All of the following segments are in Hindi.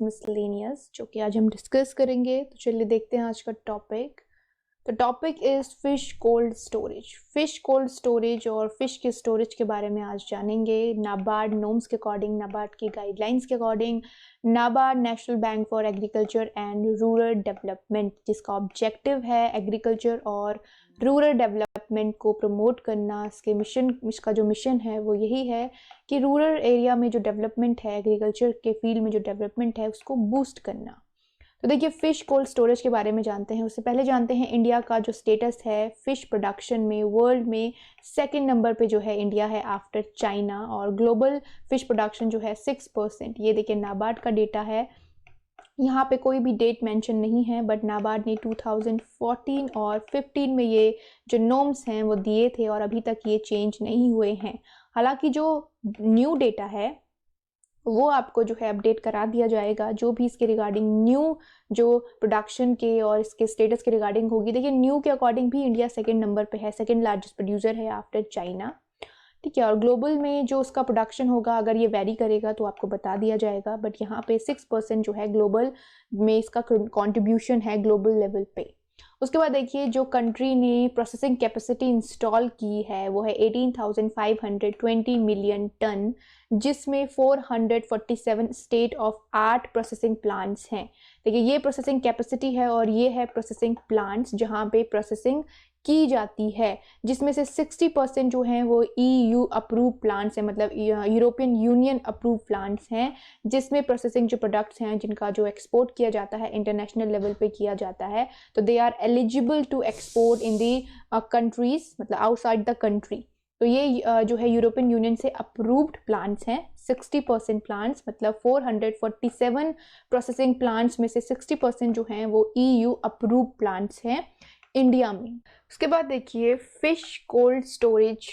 मिसलेनियस जो कि आज हम डिस्कस करेंगे। तो चलिए देखते हैं आज का topic. The topic is fish cold storage. Fish cold storage और फिश के स्टोरेज के बारे में आज जानेंगे। नाबार्ड नॉर्म्स के अकॉर्डिंग, नाबार्ड की गाइडलाइंस के according, NABARD national bank for agriculture and rural development, जिसका ऑब्जेक्टिव है एग्रीकल्चर और रूरल डेवलपमेंट को प्रमोट करना। इसका जो मिशन है वो यही है कि रूरल एरिया में जो डेवलपमेंट है, एग्रीकल्चर के फील्ड में जो डेवलपमेंट है, उसको बूस्ट करना। तो देखिए फिश कोल्ड स्टोरेज के बारे में जानते हैं। उससे पहले जानते हैं इंडिया का जो स्टेटस है फिश प्रोडक्शन में। वर्ल्ड में सेकंड नंबर पे जो है इंडिया है आफ्टर चाइना, और ग्लोबल फिश प्रोडक्शन जो है 6%। ये देखिए नाबार्ड का डेटा है। यहाँ पे कोई भी डेट मेंशन नहीं है, बट नाबार्ड ने 2014 और 15 में ये जो नॉर्म्स हैं वो दिए थे और अभी तक ये चेंज नहीं हुए हैं। हालांकि जो न्यू डेटा है वो आपको जो है अपडेट करा दिया जाएगा, जो भी इसके रिगार्डिंग न्यू जो प्रोडक्शन के और इसके स्टेटस के रिगार्डिंग होगी। देखिए न्यू के अकॉर्डिंग भी इंडिया सेकंड नंबर पे है, सेकंड लार्जेस्ट प्रोड्यूसर है आफ्टर चाइना। ठीक है, और ग्लोबल में जो उसका प्रोडक्शन होगा अगर ये वेरी करेगा तो आपको बता दिया जाएगा, बट यहाँ पे 6% जो है ग्लोबल में इसका कॉन्ट्रीब्यूशन है ग्लोबल लेवल पे। उसके बाद देखिए जो कंट्री ने प्रोसेसिंग कैपेसिटी इंस्टॉल की है वो है 18,520 मिलियन टन, जिसमें 447 state of art processing plants हैं। देखिए ये प्रोसेसिंग कैपेसिटी है और ये है प्रोसेसिंग प्लांट्स जहाँ पे प्रोसेसिंग की जाती है, जिसमें से 60% जो हैं वो EU अप्रूव प्लांट्स हैं, मतलब यूरोपियन यूनियन अप्रूव प्लांट्स हैं, जिसमें प्रोसेसिंग जो प्रोडक्ट्स हैं जिनका जो एक्सपोर्ट किया जाता है इंटरनेशनल लेवल पे किया जाता है, तो they are eligible to export in the countries, मतलब आउटसाइड द कंट्री। तो ये जो है यूरोपियन यूनियन से अप्रूव्ड प्लांट्स हैं। 60% प्लांट्स, मतलब 447 प्रोसेसिंग प्लांट्स में से 60% जो हैं वो EU अप्रूव प्लांट्स हैं इंडिया में। उसके बाद देखिए फिश कोल्ड स्टोरेज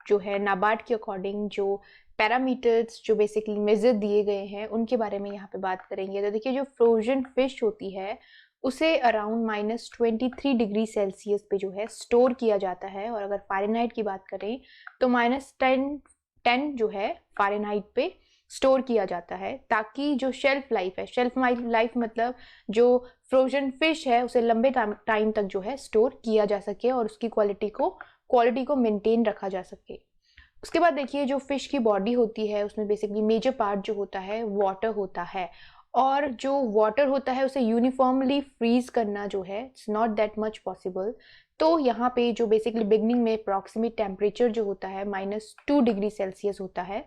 जो है नाबार्ड के अकॉर्डिंग जो पैरामीटर्स जो बेसिकली मेजर दिए गए हैं उनके बारे में यहाँ पे बात करेंगे। तो देखिए जो फ्रोजन फिश होती है उसे अराउंड -23 डिग्री सेल्सियस पे जो है स्टोर किया जाता है, और अगर फ़ारेनहाइट की बात करें तो -10 जो है फ़ारेनहाइट पे स्टोर किया जाता है, ताकि जो शेल्फ लाइफ है, शेल्फ लाइफ मतलब जो फ्रोजन फिश है उसे लंबे टाइम तक जो है स्टोर किया जा सके और उसकी क्वालिटी को मेंटेन रखा जा सके। उसके बाद देखिए जो फिश की बॉडी होती है उसमें बेसिकली मेजर पार्ट जो होता है वाटर होता है, और जो वाटर होता है उसे यूनिफॉर्मली फ्रीज करना जो है it's not that much possible. तो यहाँ पे जो बेसिकली बिगनिंग में अप्रॉक्सीमेट टेम्परेचर जो होता है -2 डिग्री सेल्सियस होता है।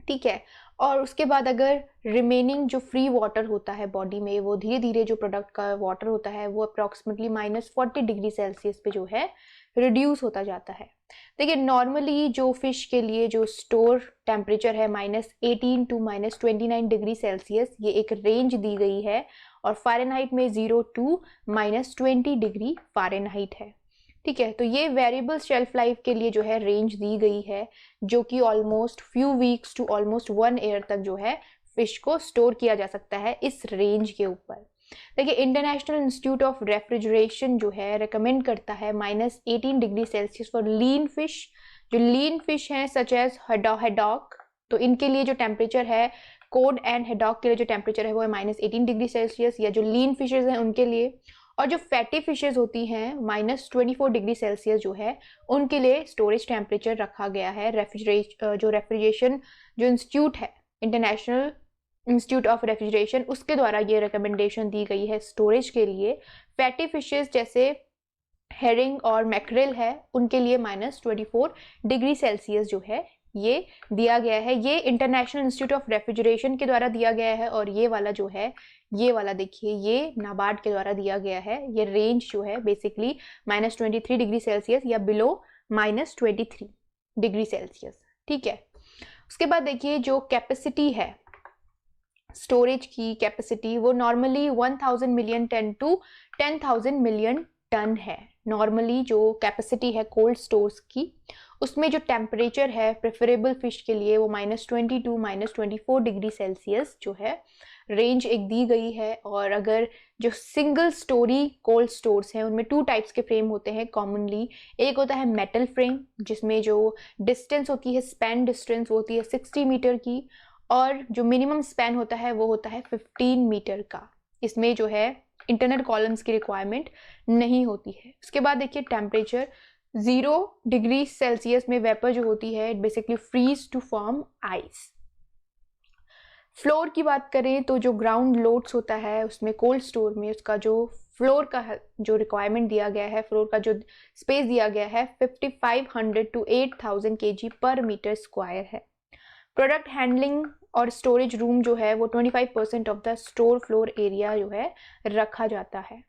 ठीक है, और उसके बाद अगर रिमेनिंग जो फ्री वाटर होता है बॉडी में, वो धीरे धीरे जो प्रोडक्ट का वाटर होता है वो अप्रॉक्सीमेटली -40 डिग्री सेल्सियस पे जो है रिड्यूस होता जाता है। देखिए नॉर्मली जो फिश के लिए जो स्टोर टेम्परेचर है -18 टू -29 डिग्री सेल्सियस, ये एक रेंज दी गई है, और फ़ारेनहाइट में 0 टू -20 डिग्री फ़ारेनहाइट है। ठीक है, तो ये वेरिएबल शेल्फ लाइफ के लिए जो है रेंज दी गई है, जो कि almost few weeks to almost 1 year तक जो है फिश को स्टोर किया जा सकता है इस रेंज के ऊपर। देखिए इंटरनेशनल इंस्टीट्यूट ऑफ रेफ्रिजरेशन जो है रेकमेंड करता है -18 degree Celsius for lean fish. जो लीन फिश हैं सच एज हेडॉक, तो इनके लिए जो टेम्परेचर है, कोड एंड हेडॉक के लिए जो टेम्परेचर है वो है -18 डिग्री सेल्सियस, या जो लीन फिशेज हैं उनके लिए। और जो फैटी फिशेज होती हैं -24 डिग्री सेल्सियस जो है उनके लिए स्टोरेज टेम्परेचर रखा गया है। रेफ्रिजरेशन जो इंस्टीट्यूट है, इंटरनेशनल इंस्टीट्यूट ऑफ रेफ्रिजरेशन, उसके द्वारा ये रिकमेंडेशन दी गई है स्टोरेज के लिए। फैटी फिशेज जैसे हेरिंग और मैक्रेल है उनके लिए -24 डिग्री सेल्सियस जो है ये दिया गया है। ये इंटरनेशनल इंस्टीट्यूट ऑफ रेफ्रिजरेशन के द्वारा दिया गया है, और ये वाला जो है, ये वाला देखिए ये नाबार्ड के द्वारा दिया गया है। ये रेंज जो है बेसिकली -23 डिग्री सेल्सियस या बिलो -23 डिग्री सेल्सियस। ठीक है, उसके बाद देखिए जो कैपेसिटी है स्टोरेज की कैपेसिटी, वो normally 1000 million ton to 10,000 million ton है। नॉर्मली जो कैपेसिटी है कोल्ड स्टोर्स की, उसमें जो टेम्परेचर है प्रेफरेबल फिश के लिए वो -20 टू -24 डिग्री सेल्सियस जो है रेंज एक दी गई है। और अगर जो सिंगल स्टोरी कोल्ड स्टोर्स हैं उनमें 2 टाइप्स के फ्रेम होते हैं कॉमनली। एक होता है मेटल फ्रेम, जिसमें जो डिस्टेंस होती है, स्पैन डिस्टेंस होती है 60 मीटर की, और जो मिनिमम स्पैन होता है वो होता है 15 मीटर का। इसमें जो है इंटरनल कॉलम्स की रिक्वायरमेंट नहीं होती है। उसके बाद देखिए टेम्परेचर 0 डिग्री सेल्सियस में वेपर जो होती है it basically freeze to form ice. Floor की बात करें तो जो ग्राउंड लोड्स होता है उसमें कोल्ड स्टोर में उसका जो फ्लोर का जो रिक्वायरमेंट दिया गया है, फ्लोर का जो स्पेस दिया गया है 5500 टू 8000 kg पर मीटर स्क्वायर है। प्रोडक्ट हैंडलिंग और स्टोरेज रूम जो है वो 25% of the store floor area जो है रखा जाता है।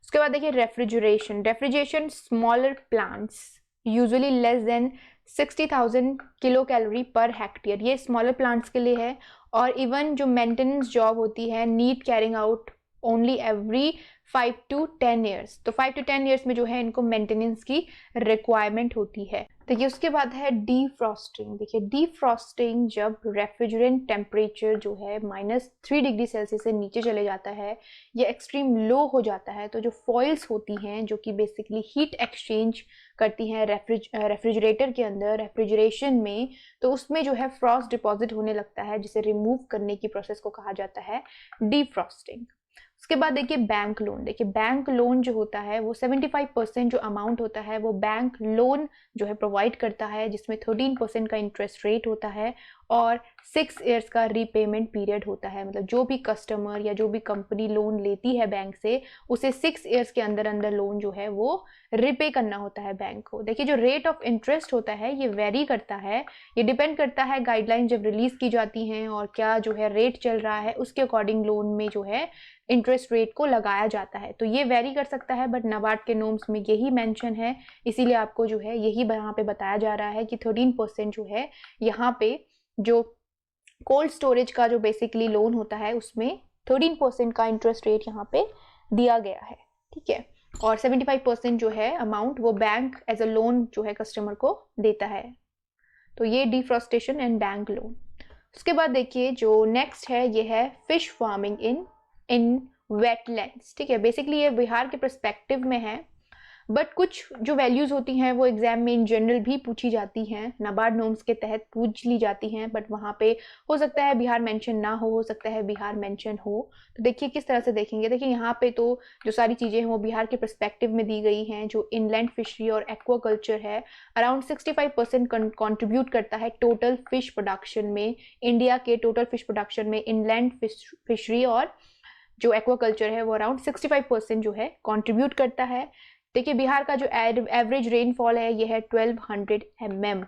उसके बाद देखिए refrigeration smaller plants usually less than 60,000 kilo calorie per hectare, ये स्मॉलर प्लांट्स के लिए है। और इवन जो मेंटेनेंस जॉब होती है need carrying out only every 5 to 10 years, तो 5 to 10 ईयर्स में जो है इनको मेंटेनेंस की रिक्वायरमेंट होती है। देखिए उसके बाद है डीफ्रॉस्टिंग। देखिए डीफ्रॉस्टिंग जब रेफ्रिजरेंट टेम्परेचर जो है -3 डिग्री सेल्सियस से नीचे चले जाता है या एक्सट्रीम लो हो जाता है तो जो फॉइल्स होती हैं जो कि बेसिकली हीट एक्सचेंज करती हैं रेफ्रिजरेटर के अंदर रेफ्रिजरेशन में, तो उसमें जो है फ्रॉस्ट डिपॉजिट होने लगता है जिसे रिमूव करने की प्रोसेस को कहा जाता है डीफ्रॉस्टिंग। उसके बाद देखिए बैंक लोन। देखिए बैंक लोन जो होता है वो 75% जो अमाउंट होता है वो बैंक लोन जो है प्रोवाइड करता है, जिसमें 13% का इंटरेस्ट रेट होता है और 6 ईयर्स का रीपेमेंट पीरियड होता है। मतलब जो भी कस्टमर या जो भी कंपनी लोन लेती है बैंक से उसे 6 ईयर्स के अंदर अंदर लोन जो है वो रिपे करना होता है बैंक को। देखिए जो रेट ऑफ इंटरेस्ट होता है ये वेरी करता है, ये डिपेंड करता है गाइडलाइन जब रिलीज की जाती हैं और क्या जो है रेट चल रहा है उसके अकॉर्डिंग लोन में जो है इंटरेस्ट रेट को लगाया जाता है। तो ये वेरी कर सकता है बट नाबार्ड के नॉर्म्स में यही मेंशन है, इसीलिए आपको जो है यही यहाँ पे बताया जा रहा है कि 13% जो है यहाँ पे जो कोल्ड स्टोरेज का जो बेसिकली लोन होता है उसमें 13% का इंटरेस्ट रेट यहाँ पे दिया गया है। ठीक है, और 75% जो है अमाउंट वो बैंक एज अ लोन जो है कस्टमर को देता है। तो ये डिफ्रॉस्टेशन एंड बैंक लोन। उसके बाद देखिए जो नेक्स्ट है ये है फिश फार्मिंग इन वेटलैंड्स। ठीक है, बेसिकली ये बिहार के पर्सपेक्टिव में है बट कुछ जो वैल्यूज होती हैं वो एग्जाम में इन जनरल भी पूछी जाती हैं, नाबार्ड नॉर्म्स के तहत पूछ ली जाती हैं बट वहाँ पे हो सकता है बिहार मेंशन ना हो सकता है बिहार मेंशन हो। तो देखिए किस तरह से देखेंगे। देखिए यहाँ पे तो जो सारी चीज़ें हैं वो बिहार के पर्सपेक्टिव में दी गई हैं। जो इनलैंड फिशरी और एक्वाकल्चर है अराउंड 65% कॉन्ट्रीब्यूट करता है टोटल फिश प्रोडक्शन में। इंडिया के टोटल फिश प्रोडक्शन में इनलैंड फिशरी और जो एक्वाकल्चर है वो अराउंड 65% जो है कंट्रीब्यूट करता है। देखिए बिहार का जो एवरेज रेनफॉल है ये है 1200 mm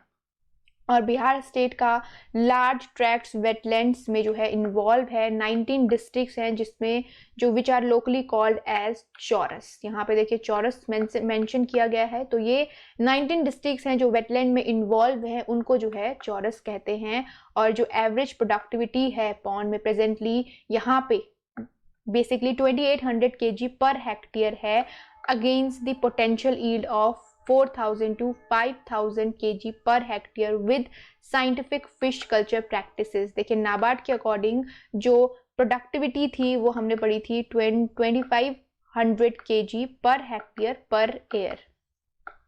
और बिहार स्टेट का लार्ज ट्रैक्ट्स वेटलैंड्स में जो है इन्वॉल्व है। 19 डिस्ट्रिक्ट्स हैं जिसमें जो which are locally called as चौरस। यहाँ पे देखिए चौरस मेंशन किया गया है, तो ये 19 डिस्ट्रिक्ट्स हैं जो वेटलैंड में इन्वॉल्व हैं उनको जो है चौरस कहते हैं। और जो एवरेज प्रोडक्टिविटी है पॉन्ड में प्रेजेंटली यहाँ पे बेसिकली 2800 kg पर हेक्टेयर है against the potential yield of 4000 to 5000 kg per hectare with scientific fish culture practices. देखिए नाबार्ड के अकॉर्डिंग जो प्रोडक्टिविटी थी वो हमने पढ़ी थी 2500 kg per hectare per year.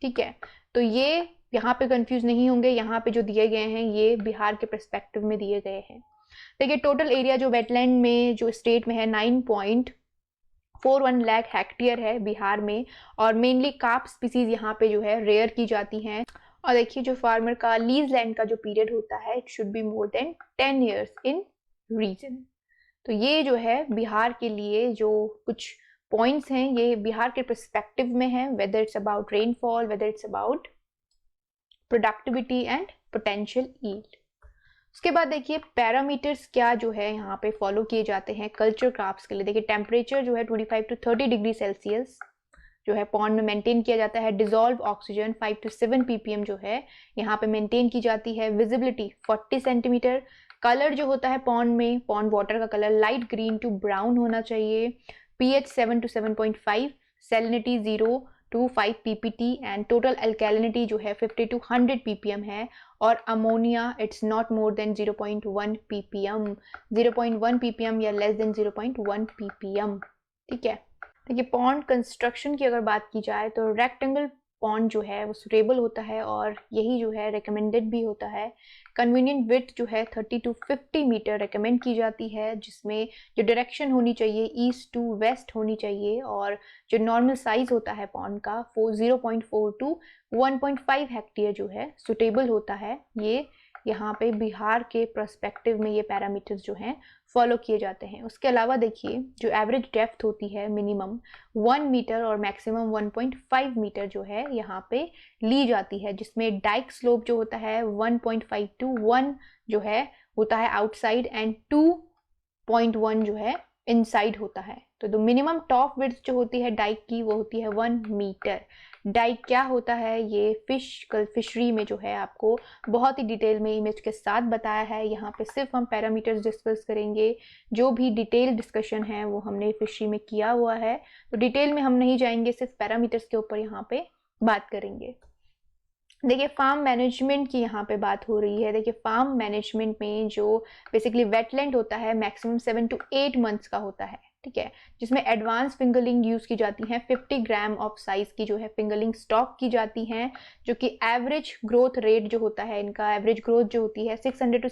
ठीक है, तो ये यहाँ पे कंफ्यूज नहीं होंगे, यहाँ पे जो दिए गए हैं ये बिहार के पर्सपेक्टिव में दिए गए हैं। देखिए टोटल एरिया जो वेटलैंड में जो स्टेट में है 9.41 लाख हेक्टेयर है बिहार में और मेनली कार्प स्पीसीज यहाँ पे जो है रेयर की जाती हैं। और देखिए जो फार्मर का लीज लैंड का जो पीरियड होता है it should be more than 10 years in region. तो ये जो है बिहार के लिए जो कुछ पॉइंट्स हैं ये बिहार के पर्सपेक्टिव में है, whether it's about rainfall, whether it's about productivity and potential yield. उसके बाद देखिए पैरामीटर्स क्या जो है यहाँ पे फॉलो किए जाते हैं कल्चर क्रॉप्स के लिए। देखिए टेम्परेचर जो है 25 to 30 डिग्री सेल्सियस जो है पॉन्ड में मेंटेन किया जाता है। डिजोल्व ऑक्सीजन 5 to 7 ppm जो है यहाँ पे मेंटेन की जाती है। Visibility 40 centimetre. कलर जो होता है पॉन्ड में, पॉन्ड वाटर का colour light green to brown होना चाहिए। pH 7 to 7.5, salinity 0 to 5 ppt and total alkalinity जो है 50 to 100 ppm है। और ammonia it's not more than 0.1 ppm, 0.1 ppm या लेस देन 0.1 ppm। ठीक है, देखिए पॉन्ड कंस्ट्रक्शन की अगर बात की जाए तो रेक्टेंगल पॉन्ड जो है वो सुटेबल होता है और यही जो है रिकमेंडेड भी होता है। कन्वीनियंट विड्थ जो है 30 to 50 मीटर रिकमेंड की जाती है, जिसमें जो डायरेक्शन होनी चाहिए ईस्ट टू वेस्ट होनी चाहिए, और जो नॉर्मल साइज होता है पॉन्ड का 0.4 to 1.5 हेक्टेयर जो है सुटेबल होता है। ये यहाँ पे बिहार के पर्सपेक्टिव में ये पैरामीटर्स जो हैं फॉलो किए जाते हैं। उसके अलावा देखिए जो एवरेज डेप्थ होती है मिनिमम 1 मीटर और मैक्सिमम 1.5 मीटर जो है यहाँ पे ली जाती है, जिसमें डाइक स्लोप जो होता है 1.5 to 1 जो है होता है आउटसाइड एंड 2.1 जो है इनसाइड होता है। तो द मिनिमम टॉप विड्थ जो होती है डाइक की वो होती है 1 मीटर। डाइक क्या होता है ये फिशरी में जो है आपको बहुत ही डिटेल में इमेज के साथ बताया है। यहाँ पे सिर्फ हम पैरामीटर्स डिस्कस करेंगे, जो भी डिटेल डिस्कशन है वो हमने फिशरी में किया हुआ है, तो डिटेल में हम नहीं जाएंगे, सिर्फ पैरामीटर्स के ऊपर यहाँ पे बात करेंगे। देखिए फार्म मैनेजमेंट की यहाँ पे बात हो रही है। देखिए फार्म मैनेजमेंट में जो बेसिकली वेटलैंड होता है मैक्सिमम 7 to 8 मंथ्स का होता है, ठीक है, जिसमें एडवांस फिंगरलिंग यूज की जाती हैं। 50 ग्राम ऑफ साइज की जो है फिंगरलिंग स्टॉक की जाती हैं, जो कि एवरेज ग्रोथ रेट जो होता है इनका एवरेज ग्रोथ जो होती है 600 to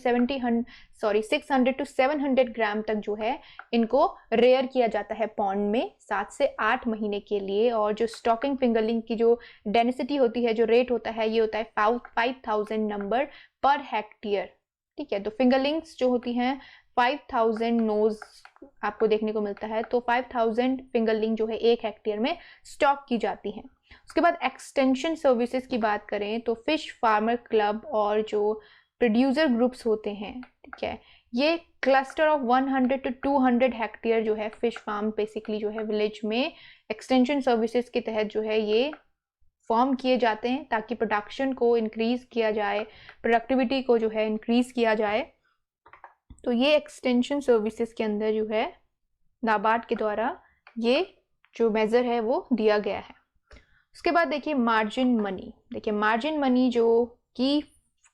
700 ग्राम तक जो है इनको रेयर किया जाता है पॉन्ड में 7 से 8 महीने के लिए। और जो स्टॉकिंग फिंगरलिंग की जो डेंसिटी होती है, जो रेट होता है, ये होता है 5000 नंबर पर हेक्टेयर, ठीक है। तो फिंगरलिंग्स जो होती हैं 5000 नोज आपको देखने को मिलता है, तो 5000 फिंगरलिंग जो है 1 हेक्टेयर में स्टॉक की जाती हैं। उसके बाद एक्सटेंशन सर्विसेज की बात करें तो फिश फार्मर क्लब और जो प्रोड्यूसर ग्रुप्स होते हैं, ठीक है, ये क्लस्टर ऑफ 100 to 200 हेक्टेयर जो है फिश फार्म बेसिकली जो है विलेज में एक्सटेंशन सर्विसेज के तहत जो है ये फॉर्म किए जाते हैं, ताकि प्रोडक्शन को इंक्रीज किया जाए, प्रोडक्टिविटी को जो है इंक्रीज किया जाए। तो ये एक्सटेंशन सर्विसेज के अंदर जो है नाबार्ड के द्वारा ये जो मेजर है वो दिया गया है। उसके बाद देखिए मार्जिन मनी। देखिए मार्जिन मनी जो कि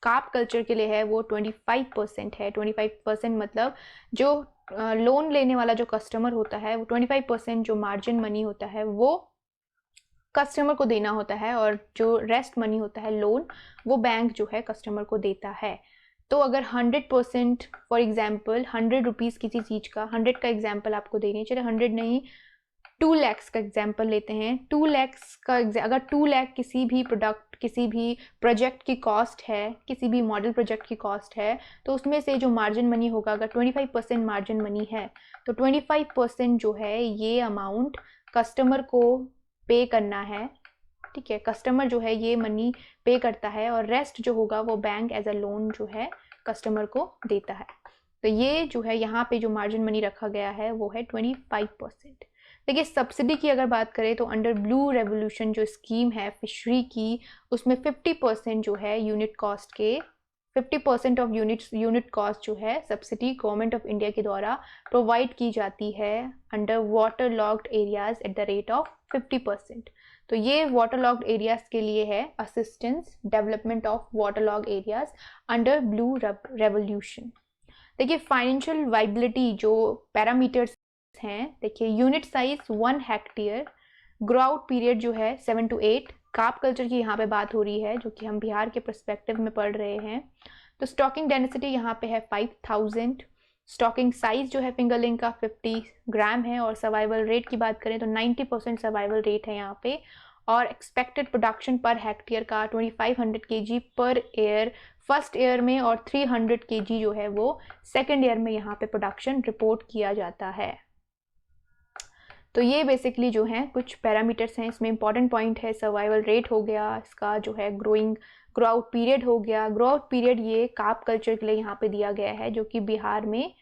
कार्प कल्चर के लिए है वो 25% है। 25% मतलब जो लोन लेने वाला जो कस्टमर होता है वो 25% जो मार्जिन मनी होता है वो कस्टमर को देना होता है, और जो रेस्ट मनी होता है लोन वो बैंक जो है कस्टमर को देता है। तो अगर 100% फॉर एग्जाम्पल 100 रुपीज़ किसी चीज़ का, 100 का एग्जाम्पल आपको देनी चाहिए, 100 नहीं 2 लाख का एग्जाम्पल लेते हैं। 2 लाख का अगर 2 लाख किसी भी प्रोडक्ट, किसी भी प्रोजेक्ट की कॉस्ट है, किसी भी मॉडल प्रोजेक्ट की कॉस्ट है, तो उसमें से जो मार्जिन मनी होगा अगर 25% मार्जिन मनी है तो 25% जो है ये अमाउंट कस्टमर को पे करना है, ठीक है। कस्टमर जो है ये मनी पे करता है और रेस्ट जो होगा वो बैंक एज अ लोन जो है कस्टमर को देता है। तो ये जो है यहाँ पे जो मार्जिन मनी रखा गया है वो है 25%। देखिए सब्सिडी की अगर बात करें तो अंडर ब्लू रेवोल्यूशन जो स्कीम है फिशरी की, उसमें 50% जो है यूनिट कॉस्ट के 50% ऑफ यूनिट कॉस्ट जो है सब्सिडी गवर्नमेंट ऑफ इंडिया के द्वारा प्रोवाइड की जाती है under water locked areas at the rate of 50%। तो ये वाटर लॉक्ड एरियाज के लिए है assistance development of water log areas under blue revolution. देखिए फाइनेंशियल वाइबिलिटी जो पैरामीटर्स हैं, देखिए unit size 1 hectare, grow out period जो है 7 to 8, कार्प कल्चर की यहाँ पे बात हो रही है जो कि हम बिहार के पर्सपेक्टिव में पढ़ रहे हैं। तो स्टॉकिंग डेंसिटी यहाँ पे है 5000, स्टॉकिंग साइज जो है फिंगरलिंग का 50 ग्राम है, और सर्वाइवल रेट की बात करें तो 90% सर्वाइवल रेट है यहाँ पे, और एक्सपेक्टेड प्रोडक्शन पर हेक्टेयर का 2500 kg per year first year में, और 300 kg जो है वो सेकेंड ईयर में यहाँ पे प्रोडक्शन रिपोर्ट किया जाता है। तो ये बेसिकली जो है कुछ पैरामीटर्स हैं। इसमें इंपॉर्टेंट पॉइंट है सर्वाइवल रेट हो गया, इसका जो है ग्रो आउट पीरियड हो गया। ग्रो आउट पीरियड ये कार्प कल्चर के लिए यहाँ पे दिया गया है जो कि बिहार में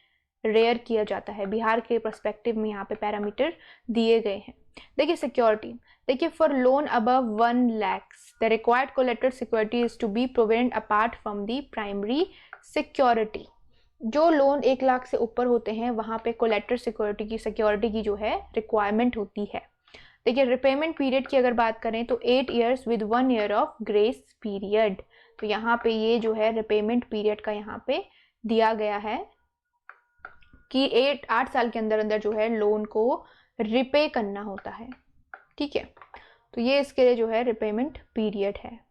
रेयर किया जाता है। बिहार के पर्सपेक्टिव में यहाँ पे पैरामीटर दिए गए हैं। देखिए सिक्योरिटी, देखिए for loan above 1 lakh the required collateral security is to be provident apart from the primary security. जो लोन 1 लाख से ऊपर होते हैं वहाँ पे कोलेटरल सिक्योरिटी की जो है रिक्वायरमेंट होती है। देखिए रिपेमेंट पीरियड की अगर बात करें तो 8 years with 1 year of grace period. तो यहाँ पे ये जो है रिपेमेंट पीरियड का यहाँ पे दिया गया है कि 8 साल के अंदर अंदर जो है लोन को रिपे करना होता है, ठीक है। तो ये इसके लिए जो है रिपेमेंट पीरियड है।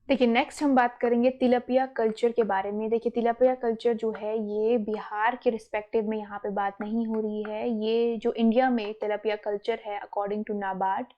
देखिए नेक्स्ट हम बात करेंगे तिलपिया कल्चर के बारे में। देखिए तिलपिया कल्चर जो है ये बिहार के रिस्पेक्टिव में यहाँ पे बात नहीं हो रही है। ये जो इंडिया में तिलपिया कल्चर है अकॉर्डिंग टू नाबार्ड,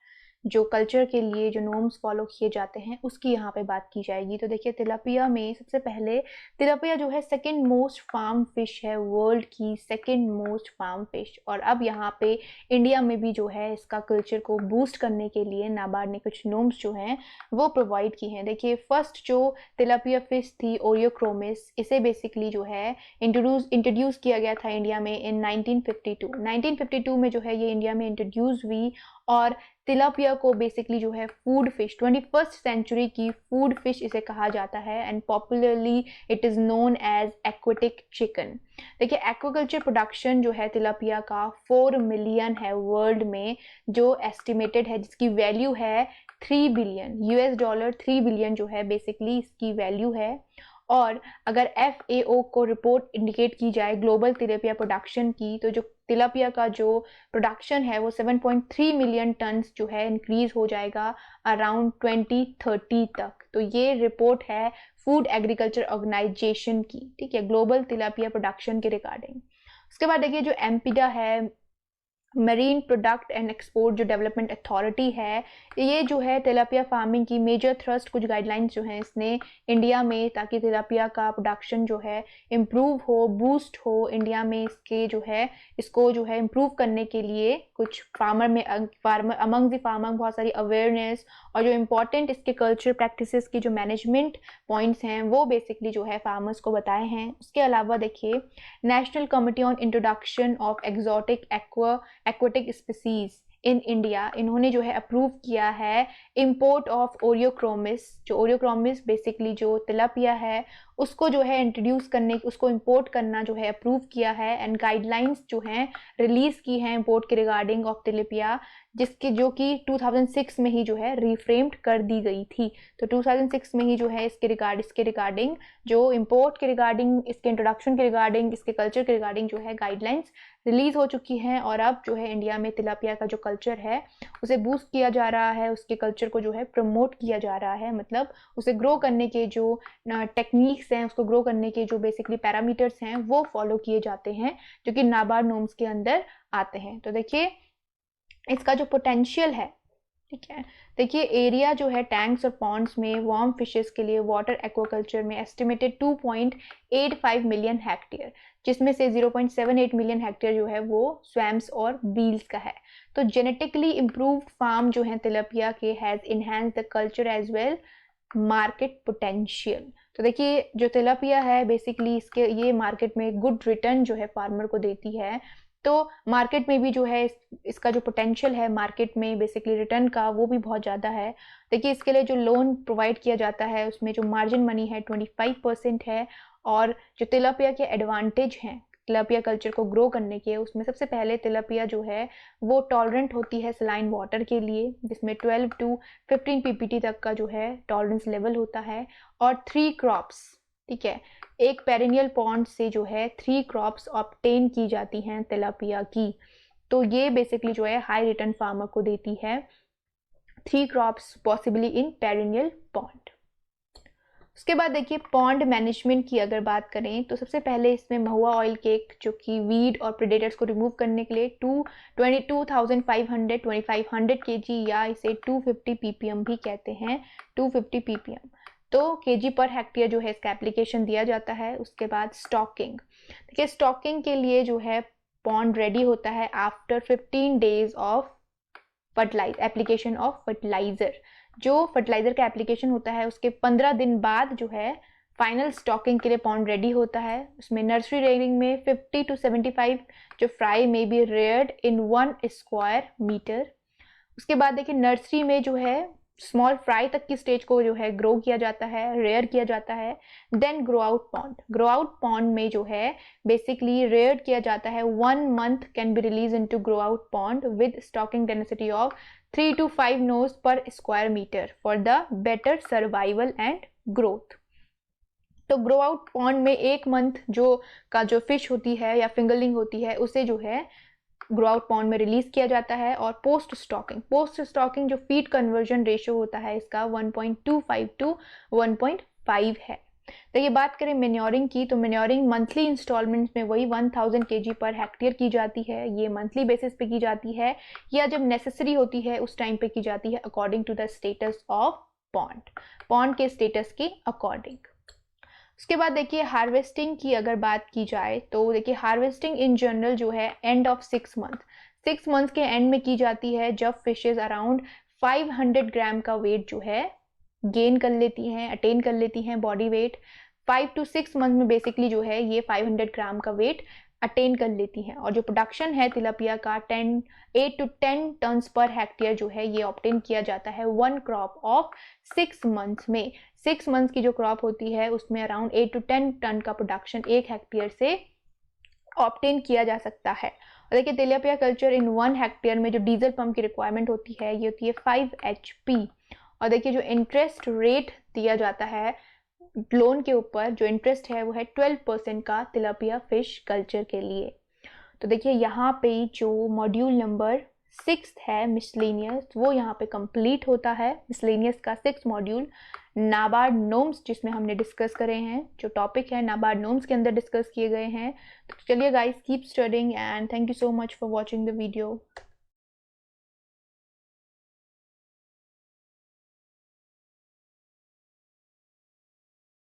जो कल्चर के लिए जो नॉर्म्स फॉलो किए जाते हैं उसकी यहाँ पे बात की जाएगी। तो देखिए तिलपिया में सबसे पहले, तिलपिया जो है सेकंड मोस्ट फार्म फिश है, वर्ल्ड की सेकंड मोस्ट फार्म फिश। और अब यहाँ पे इंडिया में भी जो है इसका कल्चर को बूस्ट करने के लिए नाबार्ड ने कुछ नॉर्म्स जो हैं वो प्रोवाइड की हैं। देखिए फर्स्ट जो तिलपिया फिश थी ओरियोक्रोमिस, इसे बेसिकली जो है इंट्रोड्यूस किया गया था इंडिया में इन 1952 में जो है ये इंडिया में इंट्रोड्यूस हुई। और तिलापिया को बेसिकली जो है फूड फिश, 21st सेंचुरी की फूड फिश इसे कहा जाता है and popularly it is known as aquatic chicken. देखिए एक्वाकल्चर प्रोडक्शन जो है तिलापिया का 4 मिलियन है वर्ल्ड में, जो एस्टिमेटेड है, जिसकी वैल्यू है 3 बिलियन $, 3 बिलियन जो है बेसिकली इसकी वैल्यू है। और अगर FAO को रिपोर्ट इंडिकेट की जाए ग्लोबल तिलापिया प्रोडक्शन की, तो जो तिलापिया का जो प्रोडक्शन है वो 7.3 मिलियन टन्स जो है इंक्रीज हो जाएगा अराउंड 2030 तक। तो ये रिपोर्ट है फूड एग्रीकल्चर ऑर्गेनाइजेशन की, ठीक है, ग्लोबल तिलापिया प्रोडक्शन के रिगार्डिंग। उसके बाद देखिए जो एम्पिडा है, मरीन प्रोडक्ट एंड एक्सपोर्ट जो डेवलपमेंट अथॉरिटी है, ये जो है तिलापिया फार्मिंग की मेजर थ्रस्ट, कुछ गाइडलाइंस जो हैं इसने इंडिया में, ताकि तिलापिया का प्रोडक्शन जो है इम्प्रूव हो, बूस्ट हो इंडिया में, इसके जो है इसको जो है इम्प्रूव करने के लिए कुछ फार्मर अमंग द फार्मर बहुत सारी अवेयरनेस और जो इम्पोर्टेंट इसके कल्चर प्रैक्टिसेस की जो मैनेजमेंट पॉइंट्स हैं वो बेसिकली जो है फार्मर्स को बताए हैं। उसके अलावा देखिए national committee on introduction of exotic aquatic species in India, इन्होंने जो है अप्रूव किया है इंपोर्ट ऑफ ओरियोक्रोमिस। जो ओरियोक्रोमिस बेसिकली जो तिलापिया है उसको जो है इंट्रोड्यूस करने, उसको इंपोर्ट करना जो है अप्रूव किया है एंड गाइडलाइंस जो हैं रिलीज की हैं इंपोर्ट के रिगार्डिंग ऑफ तिलापिया, जिसकी जो कि 2006 में ही जो है रिफ्रेम्ड कर दी गई थी। तो 2006 में ही जो है इसके रिगार्डिंग जो इंपोर्ट के रिगार्डिंग, इसके इंट्रोडक्शन के रिगार्डिंग, इसके कल्चर के रिगार्डिंग जो है गाइडलाइंस रिलीज हो चुकी हैं। और अब जो है इंडिया में तिलापिया का जो कल्चर है उसे बूस्ट किया जा रहा है, उसके कल्चर को जो है प्रमोट किया जा रहा है, मतलब उसे ग्रो करने के जो टेक्निक्स हैं, उसको ग्रो करने के जो बेसिकली पैरामीटर्स हैं वो फॉलो किए जाते हैं, जो कि नाबार्ड नॉर्म्स के अंदर आते हैं। तो देखिए इसका जो पोटेंशियल है, ठीक है, देखिए एरिया जो है टैंक्स और पॉन्ड्स में वार्म फिशेस के लिए वाटर एक्वाकल्चर में एस्टिमेटेड 2.85 मिलियन हेक्टेयर, जिसमें से 0.78 मिलियन हेक्टेयर जो है वो स्वैम्स और बील्स का है। तो जेनेटिकली इम्प्रूव्ड फार्म जो है तिलापिया के has enhance the culture as well market potential. तो देखिए जो तिलापिया है बेसिकली इसके ये मार्केट में गुड रिटर्न जो है फार्मर को देती है। तो मार्केट में भी जो है इसका जो पोटेंशियल है मार्केट में बेसिकली रिटर्न का, वो भी बहुत ज़्यादा है। देखिए इसके लिए जो लोन प्रोवाइड किया जाता है उसमें जो मार्जिन मनी है 25% है। और जो तिलापिया के एडवांटेज हैं तिलापिया कल्चर को ग्रो करने के, उसमें सबसे पहले तिलापिया जो है वो टॉलरेंट होती है सलाइन वाटर के लिए, जिसमें 12 to 15 ppt तक का जो है टॉलरेंस लेवल होता है। और 3 क्रॉप्स, ठीक है, एक पेरिनियल पॉन्ड से जो है 3 क्रॉप्स ऑब्टेन की जाती हैं तिलापिया की। तो ये बेसिकली जो है हाई रिटर्न फार्मर को देती है, 3 क्रॉप्स पॉसिबली इन पेरिनियल पॉन्ड। उसके बाद देखिए पॉन्ड मैनेजमेंट की अगर बात करें तो सबसे पहले इसमें महुआ ऑयल केक, जो कि वीड और प्रेडेटर्स को रिमूव करने के लिए 2500 kg या इसे 250 ppm भी कहते हैं, 250 ppm तो kg पर हेक्टेयर जो है इसका एप्लीकेशन दिया जाता है। उसके बाद स्टॉकिंग, देखिए स्टॉकिंग के लिए जो है पॉन्ड रेडी होता है after 15 days of application of fertiliser. जो फर्टिलाइजर का एप्लीकेशन होता है उसके 15 दिन बाद जो है फाइनल स्टॉकिंग के लिए पॉन्ड रेडी होता है। उसमें नर्सरी रेयरिंग में 50 to 75 जो फ्राई में बी रेयर्ड इन 1 स्क्वायर मीटर। उसके बाद देखिए नर्सरी में जो है स्मॉल फ्राई तक की स्टेज को जो है ग्रो किया जाता है, रेयर किया जाता है। देन ग्रो आउट पॉन्ड में जो है बेसिकली रेयर किया जाता है। 1 month can be release into grow out pond with stocking density of 3 to 5 nos per square metre for the better survival and growth. तो ग्रो आउट पॉन्ड में 1 month जो फिश होती है या फिंगरलिंग होती है उसे जो है ग्रो आउट पॉन्ड में रिलीज किया जाता है। और पोस्ट स्टॉकिंग जो फीड कन्वर्जन रेशियो होता है इसका 1.25 to 1.5 है। तो ये बात करें मेन्योरिंग की, तो मेन्योरिंग मंथली इंस्टॉलमेंट्स में वही 1000 kg पर हेक्टेयर की जाती है। ये मंथली बेसिस पे की जाती है या जब नेसेसरी होती है उस टाइम पे की जाती है, according to the status of pond के स्टेटस के अकॉर्डिंग। उसके बाद देखिए हार्वेस्टिंग की अगर बात की जाए तो देखिए हार्वेस्टिंग इन जनरल जो है एंड ऑफ 6 मंथ के एंड में की जाती है, जब फिशेज अराउंड 500 ग्राम का वेट जो है गेन कर लेती हैं, अटेन कर लेती हैं बॉडी वेट। 5 to 6 मंथ में बेसिकली जो है ये 500 ग्राम का वेट अटेन कर लेती हैं। और जो प्रोडक्शन है तिलापिया का 8 to 10 टन्स पर हेक्टेयर जो है ये ऑब्टेन किया जाता है 1 क्रॉप ऑफ 6 मंथ्स में। 6 मंथ्स की जो क्रॉप होती है उसमें अराउंड 8 to 10 टन का प्रोडक्शन 1 हेक्टेयर से ऑब्टेन किया जा सकता है। और देखिए तिलापिया कल्चर इन 1 हेक्टेयर में जो डीजल पंप की रिक्वायरमेंट होती है ये होती है 5 HP। और देखिए जो इंटरेस्ट रेट दिया जाता है लोन के ऊपर, जो इंटरेस्ट है वो है 12% का तिलापिया फिश कल्चर के लिए। तो देखिए यहाँ पे जो मॉड्यूल नंबर 6 है मिसलेनियस, वो यहाँ पे कंप्लीट होता है। मिसलेनियस का 6 मॉड्यूल नाबार्ड नोम्स जिसमें हमने डिस्कस करे हैं, जो टॉपिक है नाबार्ड नोम्स के अंदर डिस्कस किए गए हैं। तो चलिए guys, keep studying and thank you so much for watching the video.